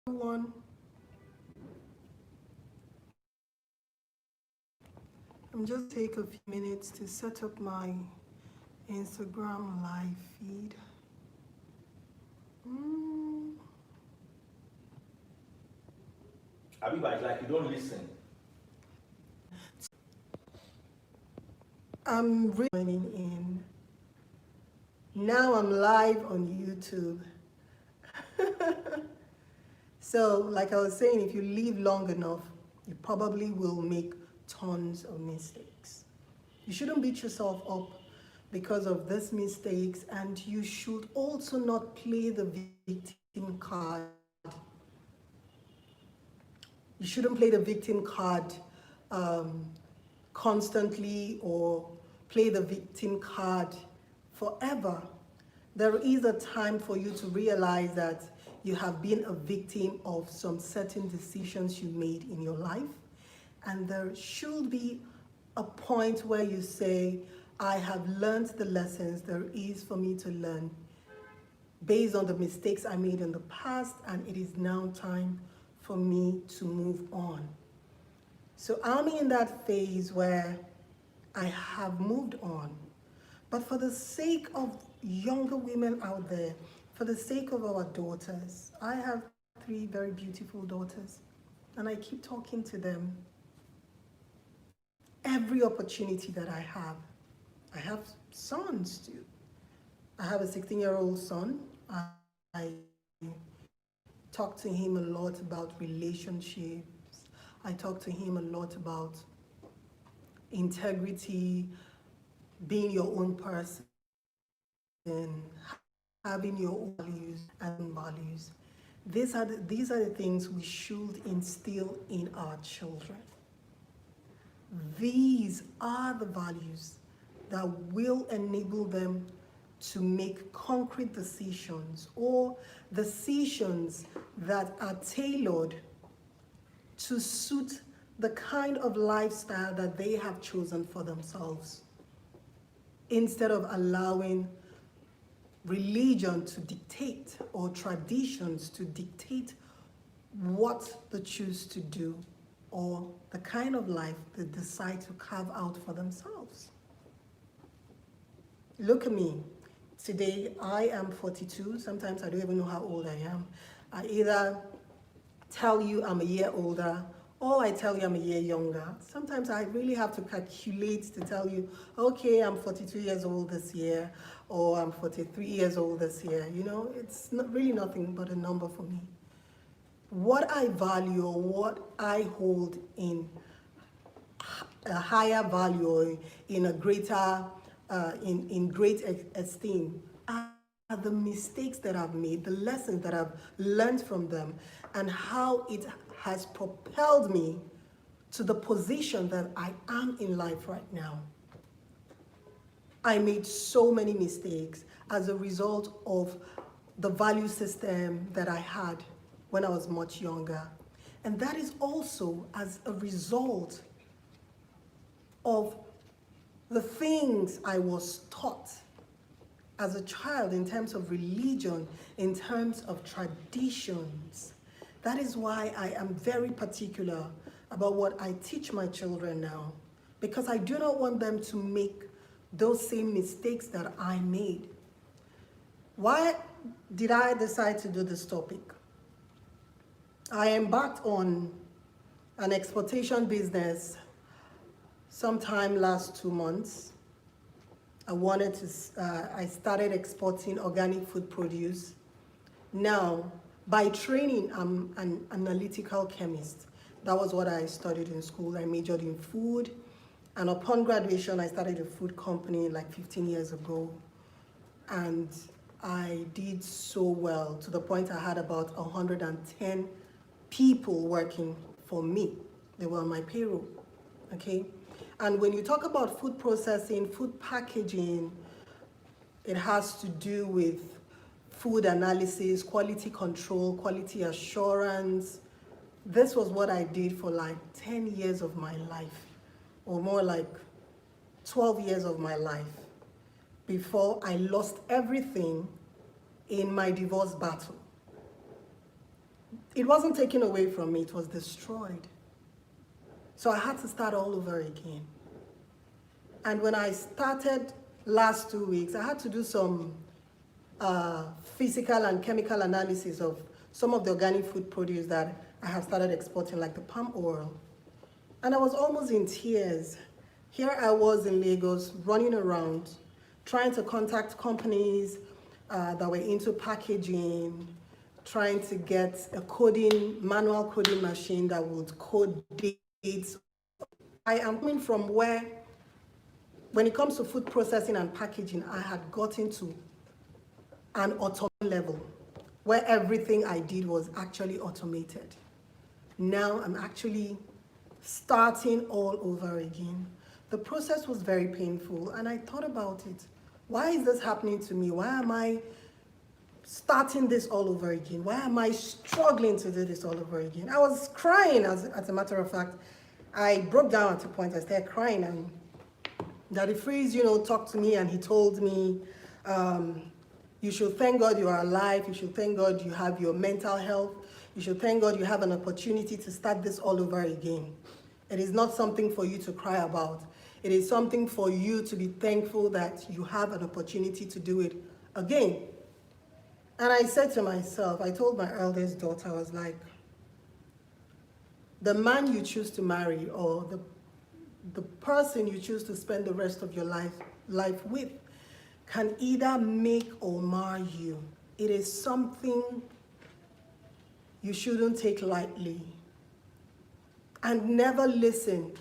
One, I'm just take a few minutes to set up my Instagram live feed. Abiba, it's like you don't listen. I'm really in. Now I'm live on YouTube. So, like I was saying, if you live long enough, you probably will make tons of mistakes. You shouldn't beat yourself up because of these mistakes, and you should also not play the victim card. You shouldn't play the victim card um, constantly or play the victim card forever. There is a time for you to realize that you have been a victim of some certain decisions you made in your life. And there should be a point where you say, I have learned the lessons there is for me to learn based on the mistakes I made in the past, and it is now time for me to move on. So I'm in that phase where I have moved on. But for the sake of younger women out there, for the sake of our daughters, I have 3 very beautiful daughters, and I keep talking to them every opportunity that I have. I have sons too. I have a 16-year-old son. I talk to him a lot about relationships. I talk to him a lot about integrity, being your own person, having your own values and values. These are the things we should instill in our children. These are the values that will enable them to make concrete decisions, or decisions that are tailored to suit the kind of lifestyle that they have chosen for themselves, instead of allowing religion to dictate or traditions to dictate what they choose to do or the kind of life they decide to carve out for themselves. Look at me. Today I am 42. Sometimes I don't even know how old I am. I either tell you I'm a year older, or I tell you I'm a year younger. Sometimes I really have to calculate to tell you, okay, I'm 42 years old this year, or I'm 43 years old this year. You know, it's not really nothing but a number for me. What I value, or what I hold in a higher value, or in a greater, in great esteem, are the mistakes that I've made, the lessons that I've learned from them, and how it has propelled me to the position that I am in life right now. I made so many mistakes as a result of the value system that I had when I was much younger. And that is also as a result of the things I was taught as a child in terms of religion, in terms of traditions. That is why I am very particular about what I teach my children now, because I do not want them to make those same mistakes that I made. Why did I decide to do this topic? I embarked on an exportation business sometime last 2 months. I started exporting organic food produce. Now, by training, I'm an analytical chemist. That was what I studied in school. I majored in food. And upon graduation, I started a food company like 15 years ago. And I did so well to the point I had about 110 people working for me. They were on my payroll, okay? And when you talk about food processing, food packaging, it has to do with food analysis, quality control, quality assurance. This was what I did for like 10 years of my life, or more like 12 years of my life, before I lost everything in my divorce battle. it wasn't taken away from me, it was destroyed. So I had to start all over again. And when I started last 2 weeks, I had to do some physical and chemical analysis of some of the organic food produce that I have started exporting, like the palm oil. And I was almost in tears. Here I was in Lagos, running around, trying to contact companies that were into packaging, trying to get a manual coding machine that would code dates. I am coming from where, when it comes to food processing and packaging, I had gotten to an automation level where everything I did was actually automated. Now I'm actually starting all over again. The process was very painful, and I thought about it. Why is this happening to me? Why am I starting this all over again? Why am I struggling to do this all over again? I was crying, as a matter of fact. I broke down at a point. I started crying, and Daddy Freeze, talked to me, and he told me, you should thank God you are alive. You should thank God you have your mental health. You should thank God you have an opportunity to start this all over again. It is not something for you to cry about. It is something for you to be thankful that you have an opportunity to do it again. And I said to myself, I told my eldest daughter, I was like, the man you choose to marry, or the person you choose to spend the rest of your life with, can either make or mar you. It is something you shouldn't take lightly. And never listen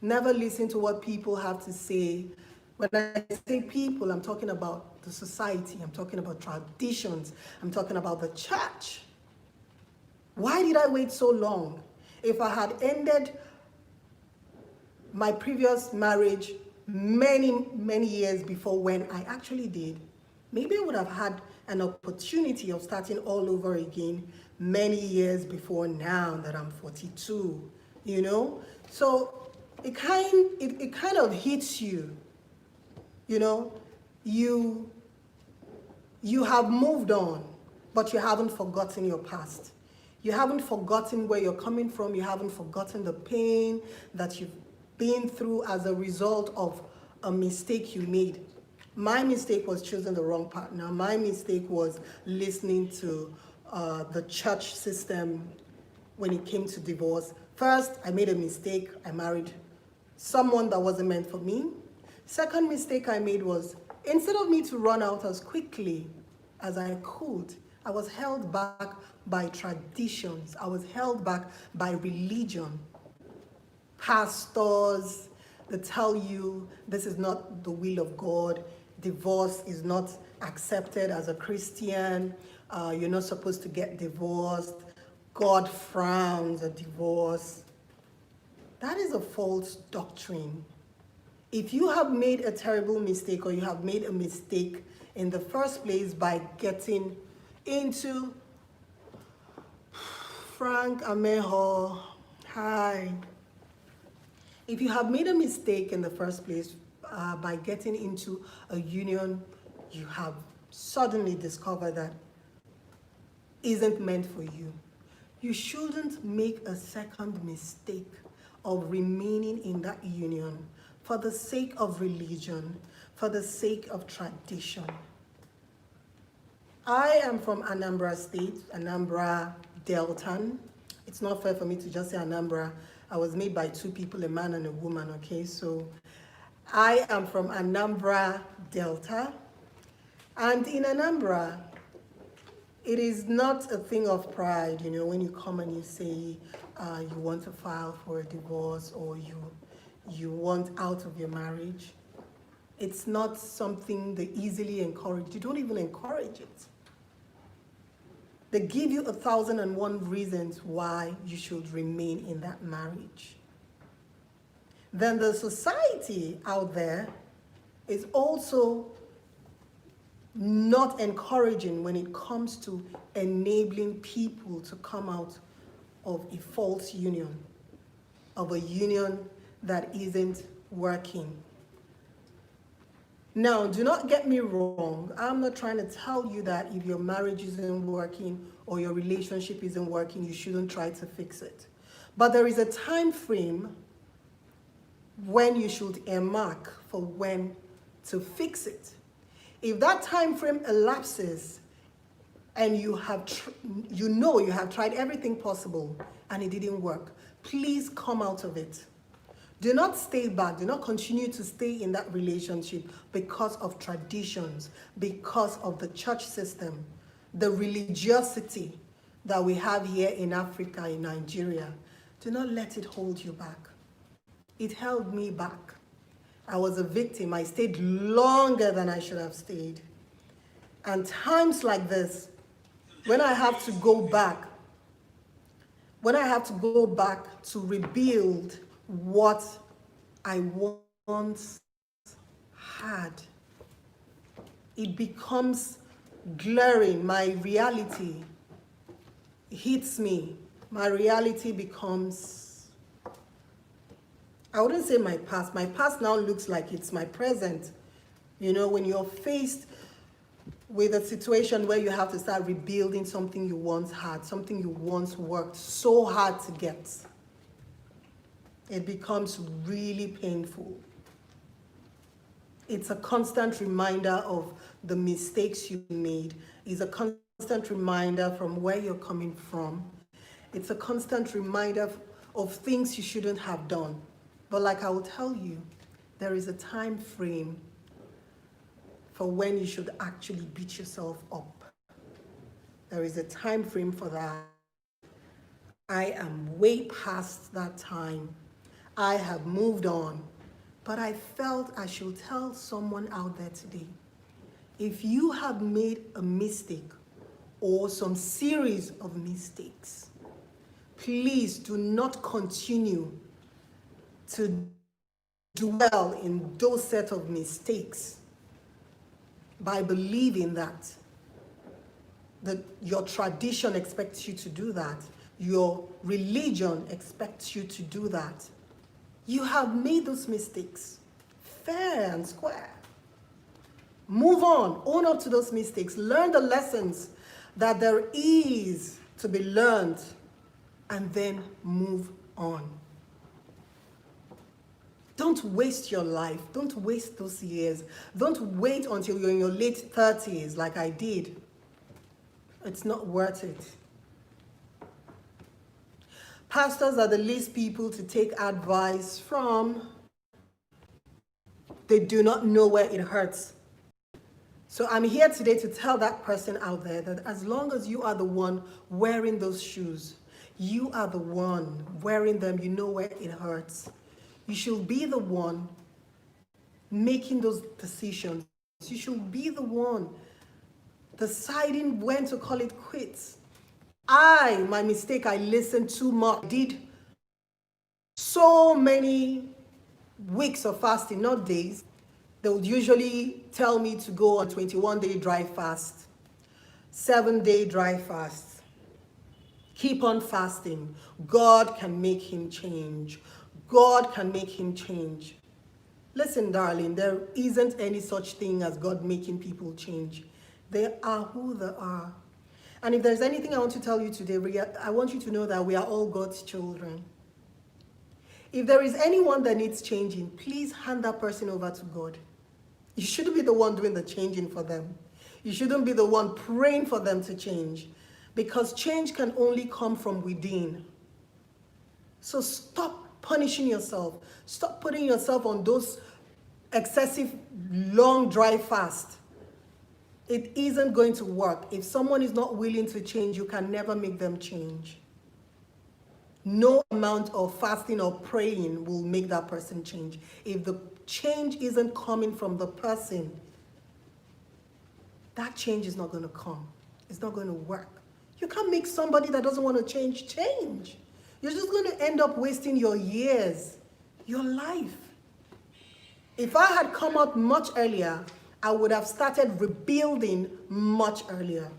to what people have to say. When I say people, I'm talking about the society, I'm talking about traditions, I'm talking about the church. Why did I wait so long? If I had ended my previous marriage many years before when I actually did, maybe I would have had an opportunity of starting all over again many years before now that I'm 42, So it kind of hits you, you have moved on, but you haven't forgotten your past. You haven't forgotten where you're coming from. You haven't forgotten the pain that you've been through as a result of a mistake you made. My mistake was choosing the wrong partner. My mistake was listening to the church system when it came to divorce. First, I made a mistake. I married someone that wasn't meant for me. Second mistake I made was, instead of me to run out as quickly as I could, I was held back by traditions. I was held back by religion. Pastors that tell you this is not the will of God. Divorce is not accepted as a Christian. You're not supposed to get divorced. God frowns at divorce. That is a false doctrine. If you have made a terrible mistake, or you have made a mistake in the first place by getting into Frank Ameho, hi. If you have made a mistake in the first place by getting into a union you have suddenly discovered that isn't meant for you, you shouldn't make a second mistake of remaining in that union for the sake of religion, for the sake of tradition. I am from Anambra State, Anambra Delta. It's not fair for me to just say Anambra. I was made by two people, a man and a woman, okay? So I am from Anambra Delta. And in Anambra, it is not a thing of pride, when you come and you say you want to file for a divorce, or you want out of your marriage. It's not something they easily encourage. You don't even encourage it. They give you 1,001 reasons why you should remain in that marriage. Then the society out there is also not encouraging when it comes to enabling people to come out of a false union, of a union that isn't working. Now, do not get me wrong. I'm not trying to tell you that if your marriage isn't working or your relationship isn't working, you shouldn't try to fix it. But there is a time frame when you should earmark for when to fix it. If that time frame elapses and you have you have tried everything possible and it didn't work, please come out of it. Do not stay back. Do not continue to stay in that relationship because of traditions, because of the church system, the religiosity that we have here in Africa, in Nigeria. Do not let it hold you back. It held me back. I was a victim. I stayed longer than I should have stayed. And times like this, when I have to go back to rebuild what I once had, it becomes glaring. My reality hits me. My reality becomes, I wouldn't say my past. My past now looks like it's my present. You know, when you're faced with a situation where you have to start rebuilding something you once had, something you once worked so hard to get, it becomes really painful. It's a constant reminder of the mistakes you made. It's a constant reminder from where you're coming from. It's a constant reminder of things you shouldn't have done. But like I will tell you, there is a time frame for when you should actually beat yourself up. There is a time frame for that. I am way past that time. I have moved on. But I felt I should tell someone out there today, if you have made a mistake or some series of mistakes, please do not continue to dwell in those set of mistakes by believing that your tradition expects you to do that, your religion expects you to do that. You have made those mistakes fair and square. Move on, own up to those mistakes, learn the lessons that there is to be learned, and then move on. Don't waste your life. Don't waste those years. Don't wait until you're in your late 30s like I did. It's not worth it. Pastors are the least people to take advice from. They do not know where it hurts. So I'm here today to tell that person out there that as long as you are the one wearing those shoes, you are the one wearing them, you know where it hurts. You should be the one making those decisions. You should be the one deciding when to call it quits. My mistake, I listened too much. I did so many weeks of fasting, not days. They would usually tell me to go on 21-day dry fast, 7-day dry fast. Keep on fasting. God can make him change. God can make him change. Listen, darling, there isn't any such thing as God making people change. They are who they are. And if there's anything I want to tell you today, I want you to know that we are all God's children. If there is anyone that needs changing, please hand that person over to God. You shouldn't be the one doing the changing for them. You shouldn't be the one praying for them to change, because change can only come from within. So stop punishing yourself. Stop putting yourself on those excessive long dry fast. It isn't going to work. If someone is not willing to change, you can never make them change. No amount of fasting or praying will make that person change. If the change isn't coming from the person, that change is not going to come. It's not going to work. You can't make somebody that doesn't want to change. You're just going to end up wasting your years, your life. If I had come out much earlier, I would have started rebuilding much earlier.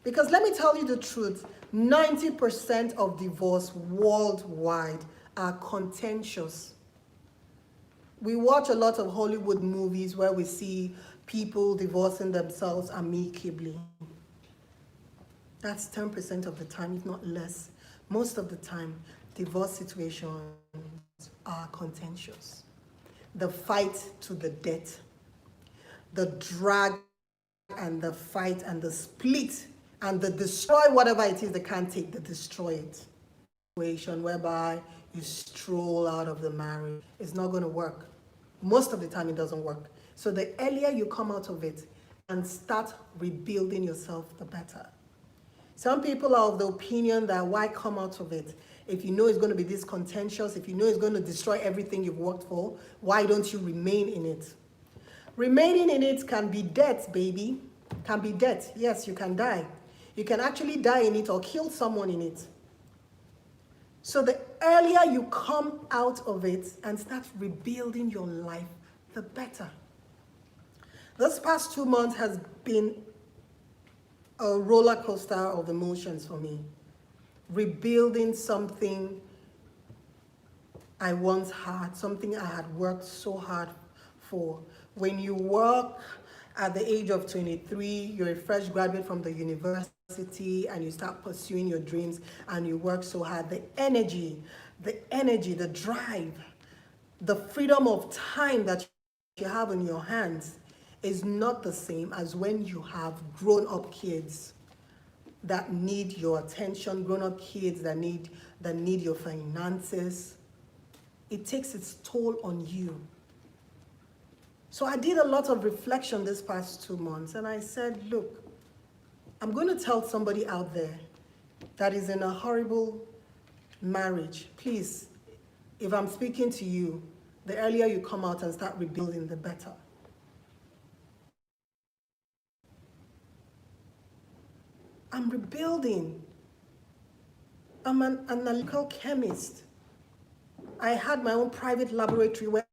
Because let me tell you the truth, 90% of divorce worldwide are contentious. We watch a lot of Hollywood movies where we see people divorcing themselves amicably. That's 10% of the time, if not less. Most of the time, divorce situations are contentious. The fight to the death, the drag and the fight and the split and the destroy whatever it is they can't take, the destroy it. Situation whereby you stroll out of the marriage. It's not going to work. Most of the time, it doesn't work. So the earlier you come out of it and start rebuilding yourself, the better. Some people are of the opinion that why come out of it? If you know it's going to be this contentious, if you know it's going to destroy everything you've worked for, why don't you remain in it? Remaining in it can be death, baby. Can be death. Yes, you can die. You can actually die in it or kill someone in it. So the earlier you come out of it and start rebuilding your life, the better. This past 2 months has been a roller coaster of emotions for me. Rebuilding something I once had, something I had worked so hard for. When you work at the age of 23, you're a fresh graduate from the university and you start pursuing your dreams and you work so hard. The energy, the drive, the freedom of time that you have in your hands is not the same as when you have grown-up kids that need your attention, grown-up kids that need your finances. It takes its toll on you. So I did a lot of reflection this past 2 months, and I said, look, I'm going to tell somebody out there that is in a horrible marriage, please, if I'm speaking to you, the earlier you come out and start rebuilding, the better. I'm rebuilding. I'm an analytical chemist. I had my own private laboratory where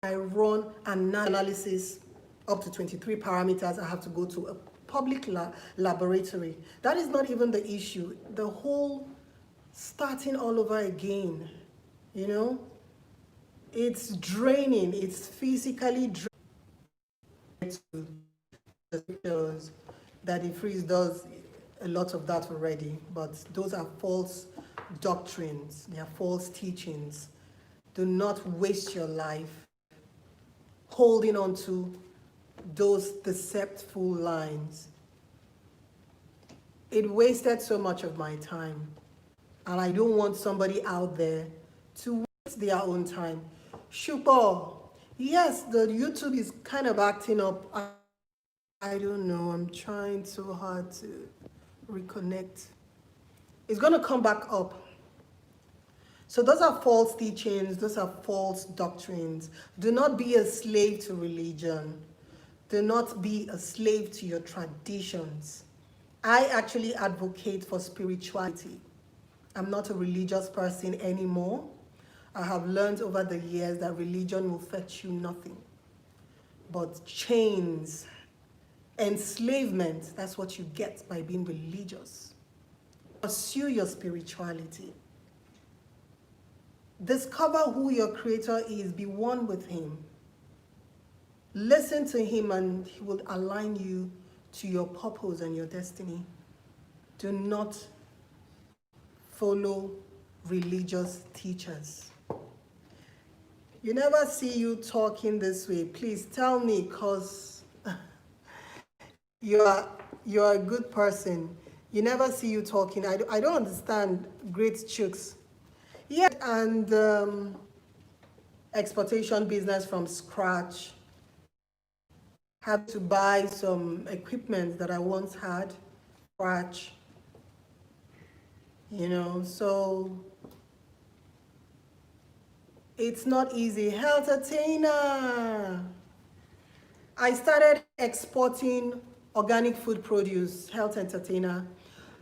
I run analysis up to 23 parameters. I have to go to a public laboratory. That is not even the issue. The whole starting all over again, you know, it's draining. It's physically draining. Daddy Freeze does a lot of that already, but those are false doctrines. They are false teachings. Do not waste your life holding on to those deceitful lines. It wasted so much of my time, and I don't want somebody out there to waste their own time. Shupo, yes, the YouTube is kind of acting up. I don't know, I'm trying so hard to reconnect. It's going to come back up. So those are false teachings, those are false doctrines. Do not be a slave to religion. Do not be a slave to your traditions. I actually advocate for spirituality. I'm not a religious person anymore. I have learned over the years that religion will fetch you nothing but chains, enslavement. That's what you get by being religious. Pursue your spirituality. Discover who your creator is. Be one with him. Listen to him and he will align you to your purpose and your destiny. Do not follow religious teachers. You never see you talking this way. Please tell me, because you're a good person. You never see you talking. I don't understand great chooks. Yeah, and exportation business from scratch. Had to buy some equipment that I once had, scratch. You know, so it's not easy. Health attainer. I started exporting organic food produce, health entertainer.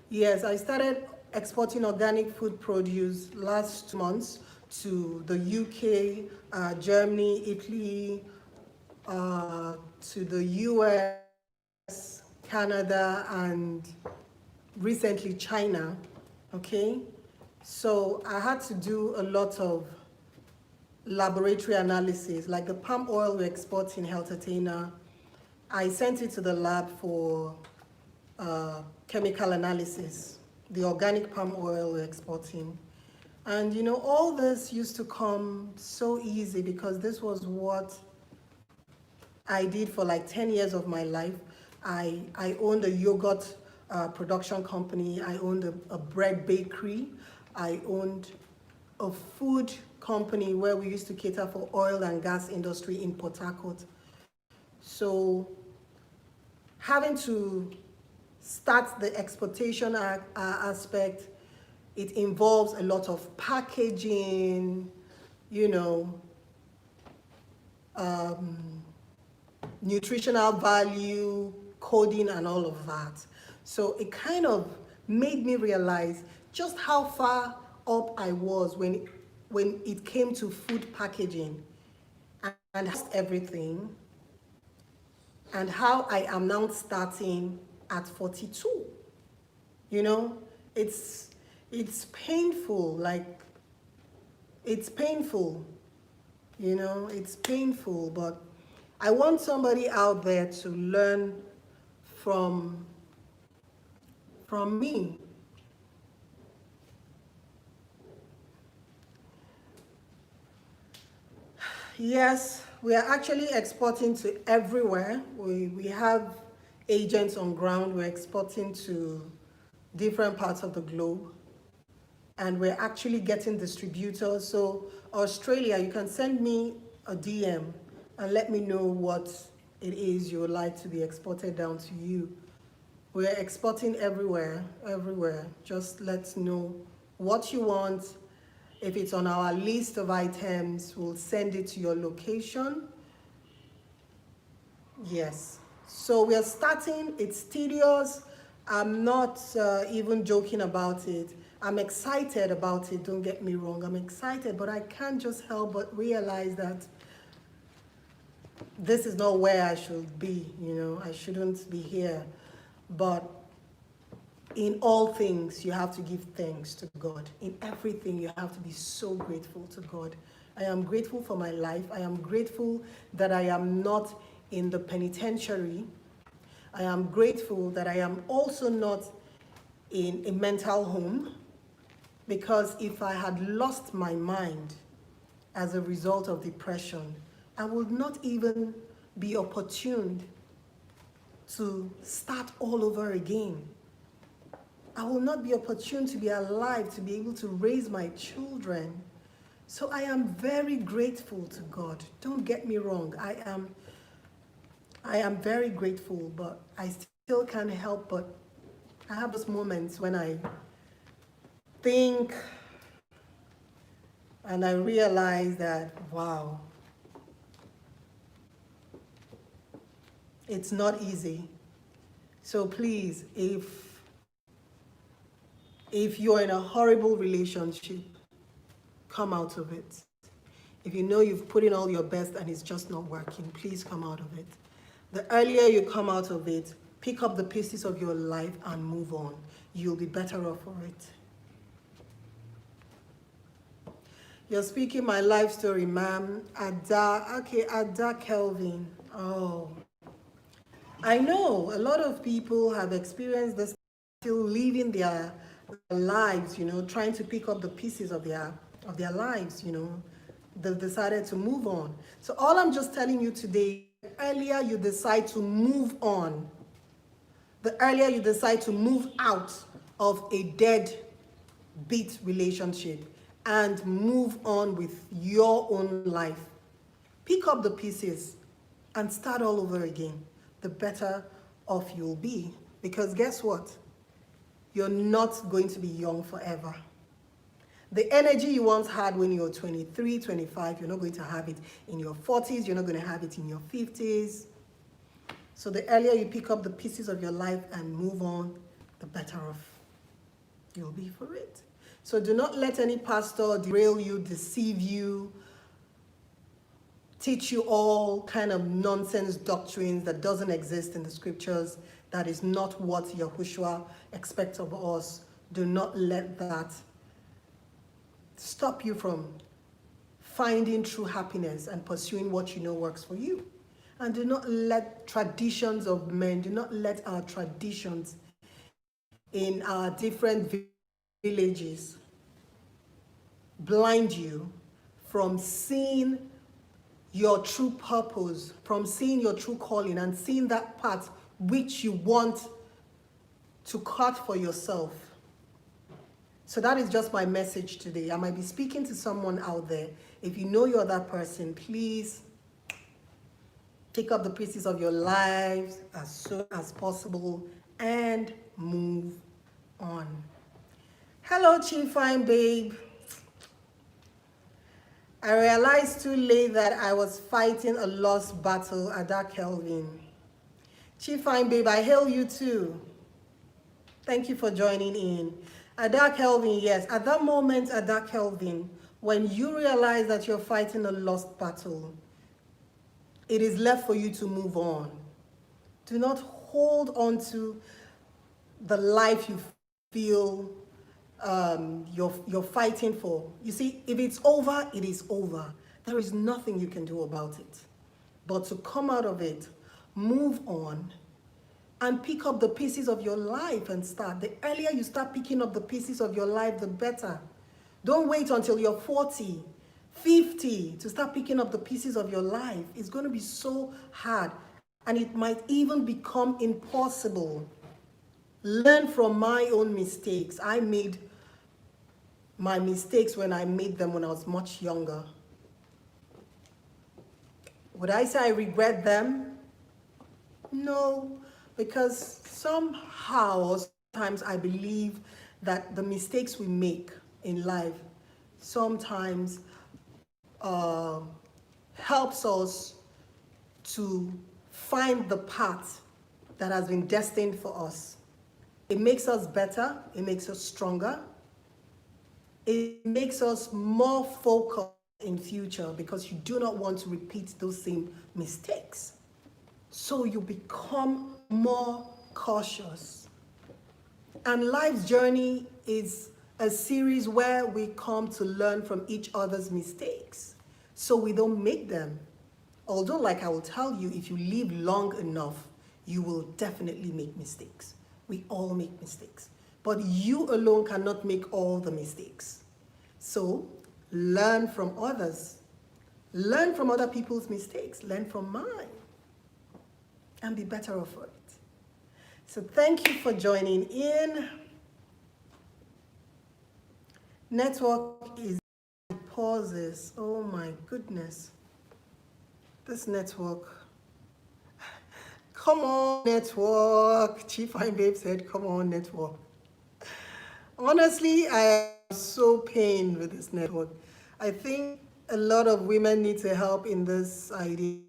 Yes, I started exporting organic food produce last month to the UK, Germany, Italy, to the US, Canada, and recently China, okay? So I had to do a lot of laboratory analysis, like the palm oil we export in Healthatena. I sent it to the lab for chemical analysis, the organic palm oil we're exporting. And you know, all this used to come so easy because this was what I did for like 10 years of my life. I owned a yogurt production company. I owned a bread bakery. I owned a food company where we used to cater for oil and gas industry in Port Harcourt. So having to start the exportation aspect, it involves a lot of packaging, you know, nutritional value, coding, and all of that. So it kind of made me realize just how far up I was when it came to food packaging and everything, and how I am now starting at 42. You know, it's painful, like, it's painful, you know, it's painful, but I want somebody out there to learn from me. Yes, we are actually exporting to everywhere. We have agents on ground. We're exporting to different parts of the globe. And we're actually getting distributors. So Australia, you can send me a DM and let me know what it is you would like to be exported down to you. We're exporting everywhere, everywhere. Just let's know what you want. If it's on our list of items, we'll send it to your location. Yes. So we're starting. It's tedious. I'm not even joking about it. I'm excited about it, don't get me wrong. I'm excited, but I can't just help but realize that this is not where I should be, you know. I shouldn't be here. But in all things, you have to give thanks to God. In everything, you have to be so grateful to God. I am grateful for my life. I am grateful that I am not in the penitentiary. I am grateful that I am also not in a mental home, because if I had lost my mind as a result of depression, I would not even be opportuned to start all over again. I will not be opportune to be alive, to be able to raise my children. So I am very grateful to God. Don't get me wrong. I am very grateful, but I still can't help but I have those moments when I think and I realize that, wow, it's not easy. So please, if you're in a horrible relationship, come out of it. If you know you've put in all your best and it's just not working, please come out of it. The earlier you come out of it, pick up the pieces of your life and move on. You'll be better off for it. You're speaking my life story, ma'am. Ada Kelvin. Oh. I know a lot of people have experienced this, still living their lives, you know, trying to pick up the pieces of their lives, you know. They've decided to move on. So all I'm just telling you today, the earlier you decide to move on, the earlier you decide to move out of a dead beat relationship and move on with your own life. Pick up the pieces and start all over again. The better off you'll be. Because guess what? You're not going to be young forever. The energy you once had when you were 23, 25, you're not going to have it in your 40s, you're not going to have it in your 50s. So the earlier you pick up the pieces of your life and move on, the better off you'll be for it. So do not let any pastor derail you, deceive you, teach you all kind of nonsense doctrines that doesn't exist in the scriptures, that is not what Yahushua expects of us. Do not let that stop you from finding true happiness and pursuing what you know works for you. And do not let traditions of men, do not let our traditions in our different villages blind you from seeing your true purpose, from seeing your true calling and seeing that path which you want to cut for yourself. So that is just my message today. I might be speaking to someone out there. If you know you're that person, please pick up the pieces of your lives as soon as possible and move on. Hello, Chief Fine Babe. I realized too late that I was fighting a lost battle. Ada Kelvin. Chief Fine Babe, I hail you too. Thank you for joining in. Ada Kelvin, yes. At that moment, Ada Kelvin, when you realize that you're fighting a lost battle, it is left for you to move on. Do not hold on to the life you feel you're fighting for. You see, if it's over, it is over. There is nothing you can do about it. But to come out of it, move on, and pick up the pieces of your life and start. The earlier you start picking up the pieces of your life, the better. Don't wait until you're 40, 50 to start picking up the pieces of your life. It's going to be so hard, and it might even become impossible. Learn from my own mistakes. I made my mistakes when I made them when I was much younger. Would I say I regret them? No, because somehow or sometimes I believe that the mistakes we make in life sometimes helps us to find the path that has been destined for us. It makes us better, it makes us stronger, it makes us more focused in future because you do not want to repeat those same mistakes. So you become more cautious. And life's journey is a series where we come to learn from each other's mistakes so we don't make them. Although, like I will tell you, if you live long enough, you will definitely make mistakes. We all make mistakes. But you alone cannot make all the mistakes. So learn from others. Learn from other people's mistakes. Learn from mine. And be better off for it. So thank you for joining in. Network is pauses. Oh my goodness. This network. Come on, network. Chief Fine Babe said, come on, network. Honestly, I am so pained with this network. I think a lot of women need to help in this idea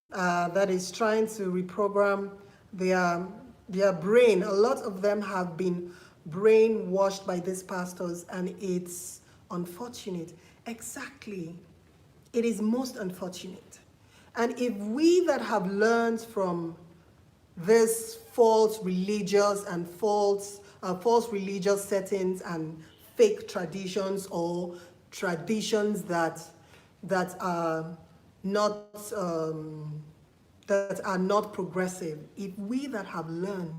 that is trying to reprogram their brain. A lot of them have been brainwashed by these pastors, and it's unfortunate. Exactly. It is most unfortunate. And if we that have learned from this false religious and false religious settings and fake traditions, or traditions that are not progressive, if we that have learned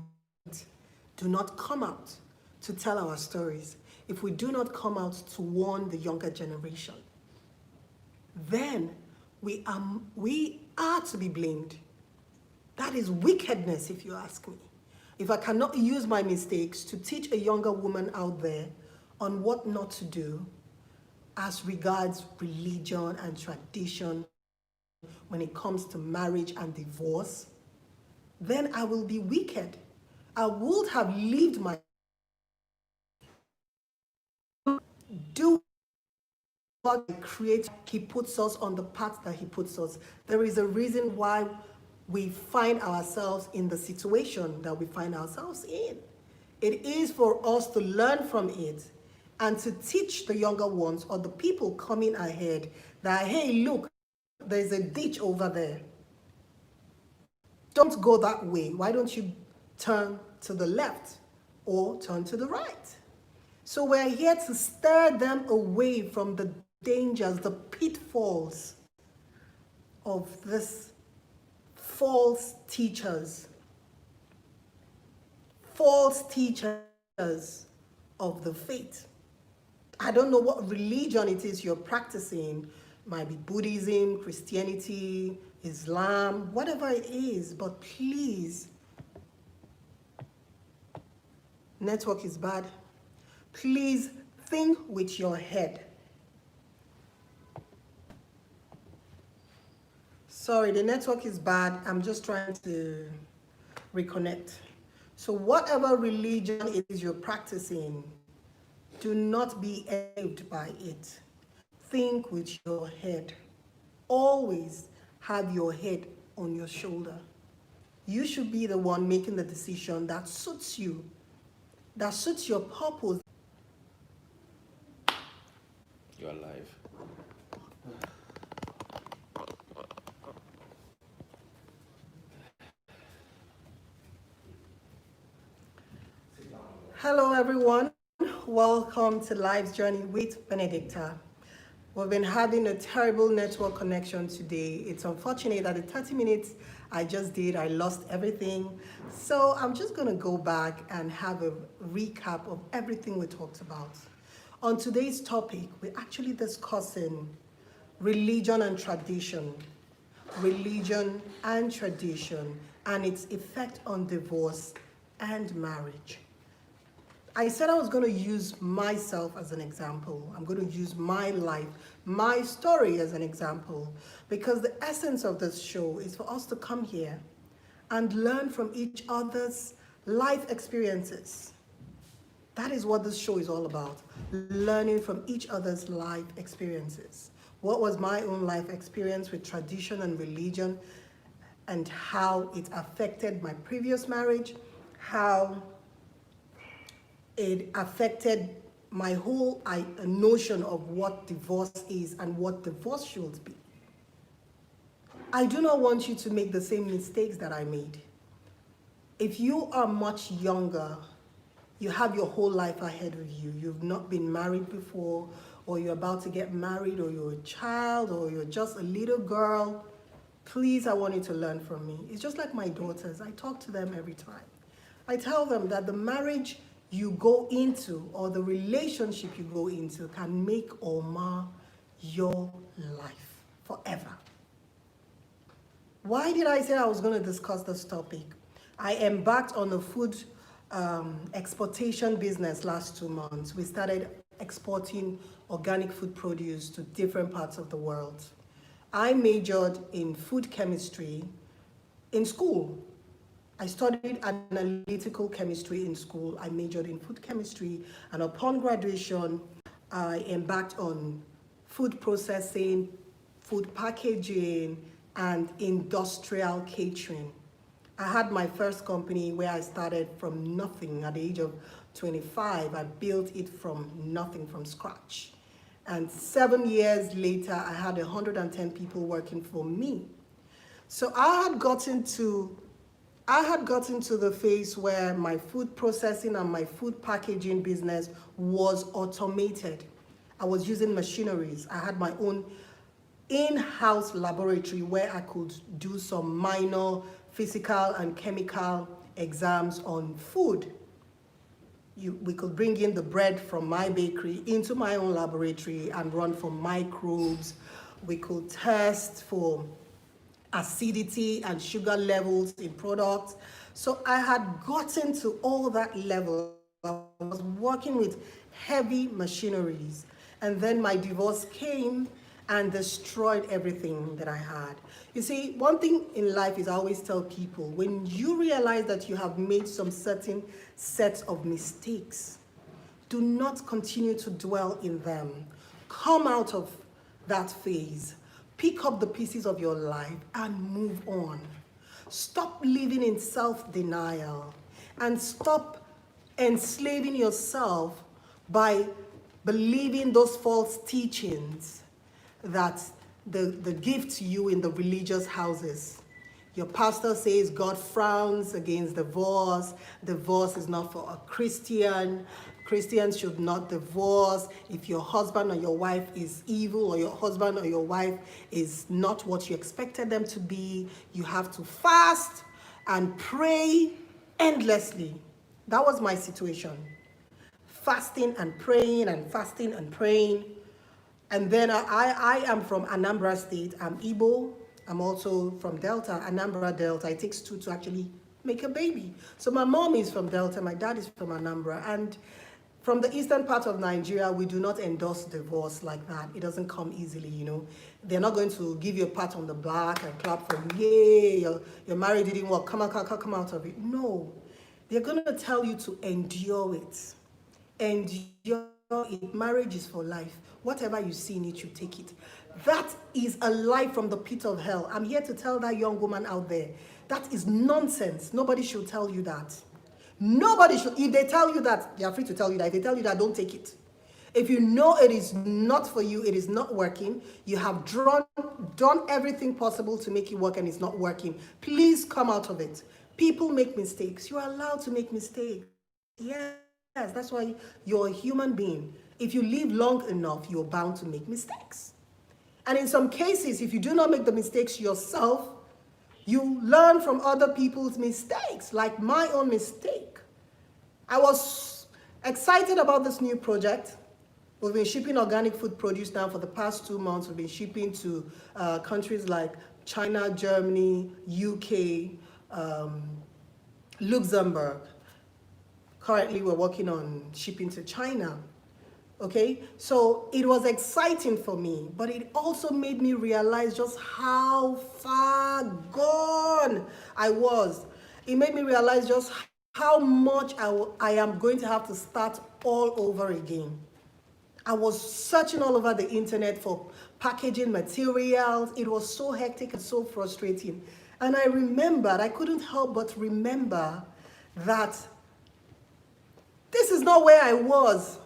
do not come out to tell our stories, if we do not come out to warn the younger generation, then we are to be blamed. That is wickedness, if you ask me. If I cannot use my mistakes to teach a younger woman out there on what not to do as regards religion and tradition when it comes to marriage and divorce, then I will be wicked. I would have lived my do what He creates. He puts us on the path that He puts us. There is a reason why we find ourselves in the situation that we find ourselves in. It is for us to learn from it and to teach the younger ones or the people coming ahead that, hey, look, there's a ditch over there. Don't go that way. Why don't you turn to the left or turn to the right? So we're here to stir them away from the dangers, the pitfalls of this false teachers of the faith. I don't know what religion it is you're practicing. Might be Buddhism, Christianity, Islam, whatever it is, but please, network is bad. Please think with your head. Sorry, the network is bad. I'm just trying to reconnect. So whatever religion it is you're practicing, do not be aided by it. Think with your head. Always have your head on your shoulder. You should be the one making the decision that suits you, that suits your purpose. You're alive. Hello everyone, welcome to Life's Journey with Benedicta. We've been having a terrible network connection today. It's unfortunate that the 30 minutes I just did, I lost everything. So I'm just gonna go back and have a recap of everything we talked about. On today's topic, we're actually discussing religion and tradition and its effect on divorce and marriage. I said I was going to use myself as an example. I'm going to use my life, my story as an example, because the essence of this show is for us to come here and learn from each other's life experiences. That is what this show is all about, learning from each other's life experiences. What was my own life experience with tradition and religion and how it affected my previous marriage, how it affected my whole notion of what divorce is and what divorce should be. I do not want you to make the same mistakes that I made. If you are much younger, you have your whole life ahead of you, you've not been married before, or you're about to get married, or you're a child, or you're just a little girl, please, I want you to learn from me. It's just like my daughters. I talk to them every time. I tell them that the marriage you go into or the relationship you go into can make or mar your life forever. Why did I say I was going to discuss this topic? I embarked on a food exportation business last 2 months. We started exporting organic food produce to different parts of the world. I majored in food chemistry in school. I studied analytical chemistry in school. I majored in food chemistry, and upon graduation, I embarked on food processing, food packaging, and industrial catering. I had my first company where I started from nothing at the age of 25. I built it from nothing, from scratch. And 7 years later, I had 110 people working for me. So I had gotten to the phase where my food processing and my food packaging business was automated. I was using machineries. I had my own in-house laboratory where I could do some minor physical and chemical exams on food. We could bring in the bread from my bakery into my own laboratory and run for microbes. We could test for acidity and sugar levels in products. So I had gotten to all that level. I was working with heavy machineries. And then my divorce came and destroyed everything that I had. You see, one thing in life is I always tell people, when you realize that you have made some certain sets of mistakes, do not continue to dwell in them. Come out of that phase. Pick up the pieces of your life and move on. Stop living in self-denial and stop enslaving yourself by believing those false teachings that the give to you in the religious houses. Your pastor says God frowns against divorce. Divorce is not for a Christian. Christians should not divorce. If your husband or your wife is evil, or your husband or your wife is not what you expected them to be, you have to fast and pray endlessly. That was my situation. Fasting and praying and fasting and praying. And then I am from Anambra State. I'm Igbo. I'm also from Delta, Anambra Delta. It takes two to actually make a baby. So my mom is from Delta, my dad is from Anambra. And from the eastern part of Nigeria, we do not endorse divorce like that. It doesn't come easily, you know. They're not going to give you a pat on the back and clap for you. Yay, your marriage didn't work. Come out of it. No. They're going to tell you to endure it. Endure it. Marriage is for life. Whatever you see in it, you take it. That is a lie from the pit of hell. I'm here to tell that young woman out there, that is nonsense. Nobody should tell you that. Nobody should. If they tell you that, they are free to tell you that. If they tell you that, don't take it. If you know it is not for you, it is not working, you have done everything possible to make it work and it's not working, please come out of it. People make mistakes. You are allowed to make mistakes. Yes, that's why you're a human being. If you live long enough, you're bound to make mistakes. And in some cases, if you do not make the mistakes yourself, you learn from other people's mistakes, like my own mistake. I was excited about this new project. We've been shipping organic food produce now for the past 2 months. We've been shipping to countries like China, Germany, UK, Luxembourg. Currently, we're working on shipping to China. Okay, so it was exciting for me, but it also made me realize just how far gone I was. It made me realize just how much I am going to have to start all over again. I was searching all over the internet for packaging materials. It was so hectic and so frustrating. And I remembered, I couldn't help but remember that this is not where I was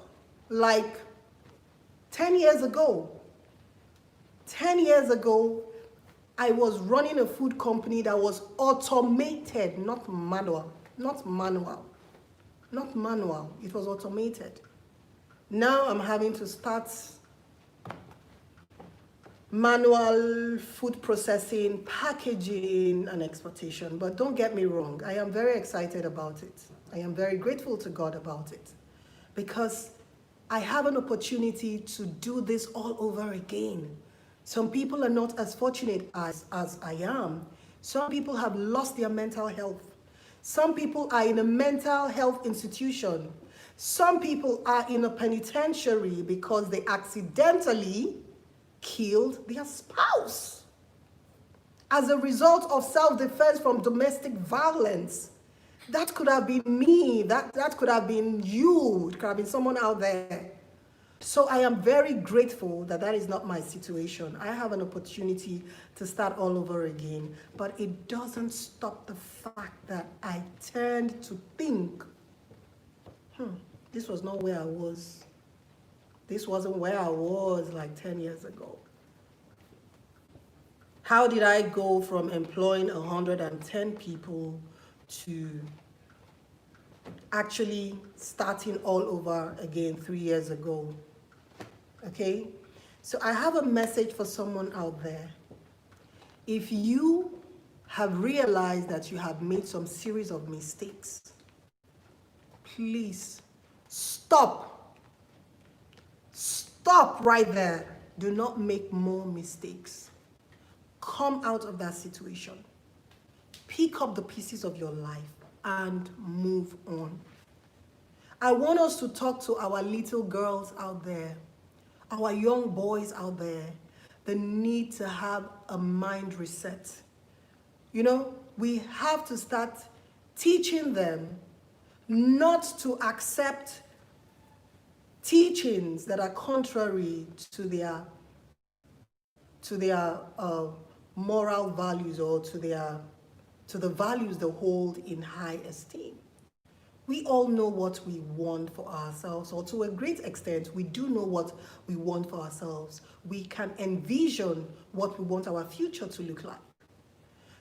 like 10 years ago. 10 years ago, I was running a food company that was automated, not manual. Not manual. Not manual. It was automated. Now I'm having to start manual food processing, packaging, and exportation. But don't get me wrong, I am very excited about it. I am very grateful to God about it, because I have an opportunity to do this all over again. Some people are not as fortunate as I am. Some people have lost their mental health. Some people are in a mental health institution. Some people are in a penitentiary because they accidentally killed their spouse as a result of self-defense from domestic violence. That could have been me. That could have been you. It could have been someone out there. So I am very grateful that that is not my situation. I have an opportunity to start all over again. But it doesn't stop the fact that I tend to think, this was not where I was. This wasn't where I was like 10 years ago. How did I go from employing 110 people to actually starting all over again 3 years ago? Okay, so I have a message for someone out there. If you have realized that you have made some series of mistakes, please stop. Stop right there. Do not make more mistakes. Come out of that situation. Pick up the pieces of your life and move on. I want us to talk to our little girls out there, our young boys out there, the need to have a mind reset. You know, we have to start teaching them not to accept teachings that are contrary to their moral values, or to the values they hold in high esteem. We all know what we want for ourselves, or to a great extent, we do know what we want for ourselves. We can envision what we want our future to look like.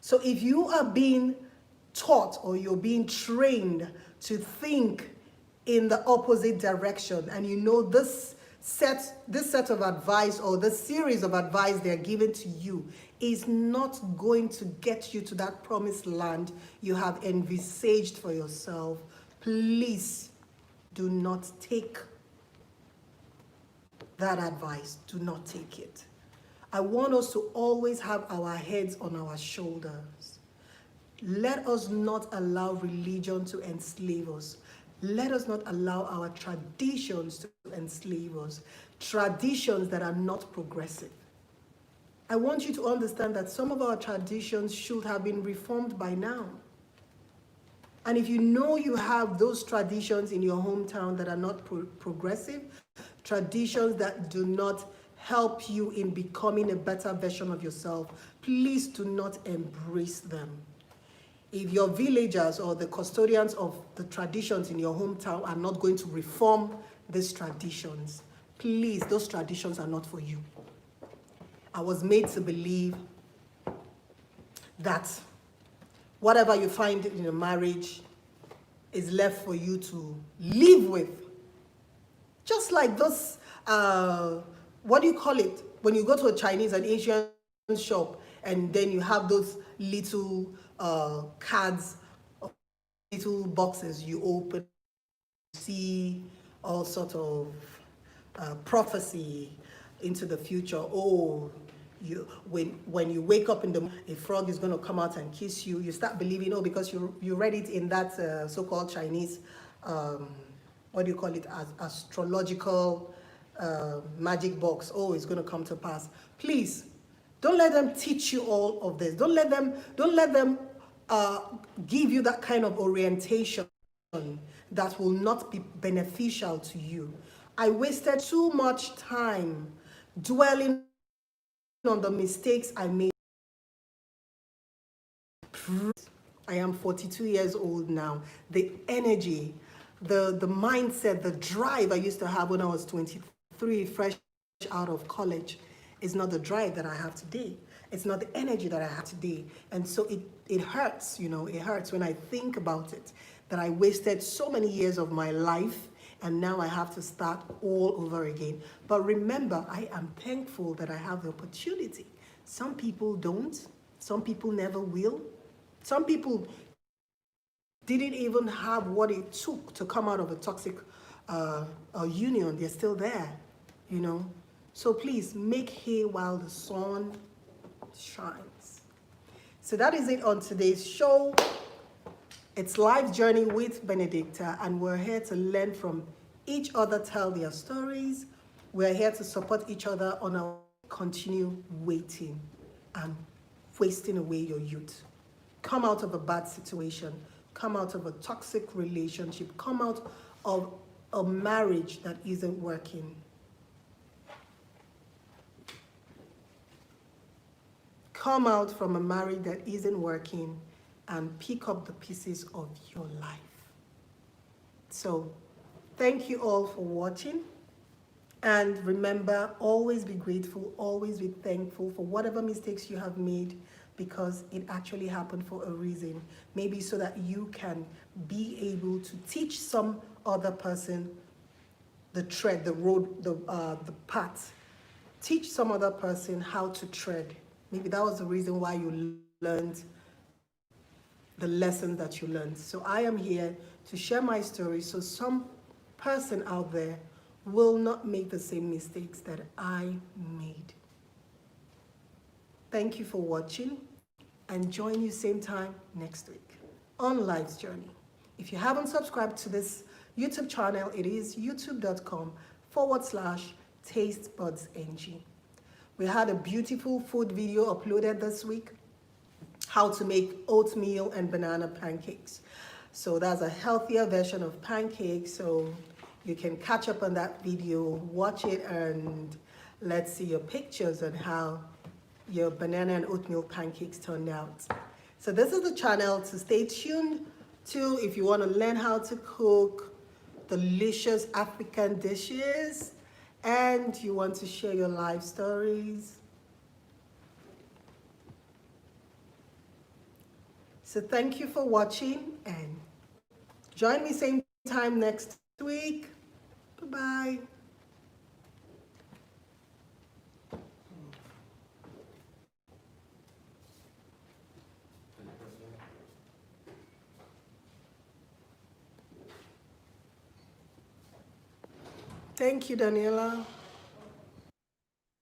So if you are being taught, or you're being trained to think in the opposite direction, and you know this set of advice or this series of advice they're giving to you is not going to get you to that promised land you have envisaged for yourself, please do not take that advice. Do not take it. I want us to always have our heads on our shoulders. Let us not allow religion to enslave us. Let us not allow our traditions to enslave us. Traditions that are not progressive. I want you to understand that some of our traditions should have been reformed by now. And if you know you have those traditions in your hometown that are not progressive, traditions that do not help you in becoming a better version of yourself, please do not embrace them. If your villagers or the custodians of the traditions in your hometown are not going to reform these traditions, please, those traditions are not for you. I was made to believe that whatever you find in a marriage is left for you to live with. Just like those, what do you call it? When you go to a Chinese and Asian shop and then you have those little cards, little boxes you open, see all sort of prophecy into the future. Oh, when you wake up in the morning, a frog is going to come out and kiss you. You start believing, oh, because you read it in that so-called Chinese, what do you call it, astrological magic box. Oh, it's going to come to pass. Please, don't let them teach you all of this. Don't let them give you that kind of orientation that will not be beneficial to you. I wasted too much time dwelling on the mistakes I made. I am 42 years old now. The energy, the mindset, the drive I used to have when I was 23, fresh out of college, is not the drive that I have today. It's not the energy that I have today. And so it hurts, it hurts when I think about it, that I wasted so many years of my life and now I have to start all over again. But remember, I am thankful that I have the opportunity. Some people don't. Some people never will. Some people didn't even have what it took to come out of a toxic union. They're still there, So please, make hay while the sun shines. So that is it on today's show. It's Life Journey with Benedicta, and we're here to learn from each other, tell their stories. We're here to support each other on our continue waiting and wasting away your youth. Come out of a bad situation. Come out of a toxic relationship. Come out of a marriage that isn't working. Come out from a marriage that isn't working and pick up the pieces of your life. So, thank you all for watching. And remember, always be grateful, always be thankful for whatever mistakes you have made, because it actually happened for a reason. Maybe so that you can be able to teach some other person the tread, the road, the path. Teach some other person how to tread. Maybe that was the reason why you learned the lesson that you learned. So I am here to share my story so some person out there will not make the same mistakes that I made. Thank you for watching, and join you same time next week on Life's Journey. If you haven't subscribed to this YouTube channel, it is youtube.com/tastebudzng. We had a beautiful food video uploaded this week, how to make oatmeal and banana pancakes. So that's a healthier version of pancakes. So you can catch up on that video, watch it, and let's see your pictures on how your banana and oatmeal pancakes turned out. So this is the channel to stay tuned to if you want to learn how to cook delicious African dishes and you want to share your life stories. So thank you for watching, and join me same time next week. Bye-bye. Thank you, Daniela.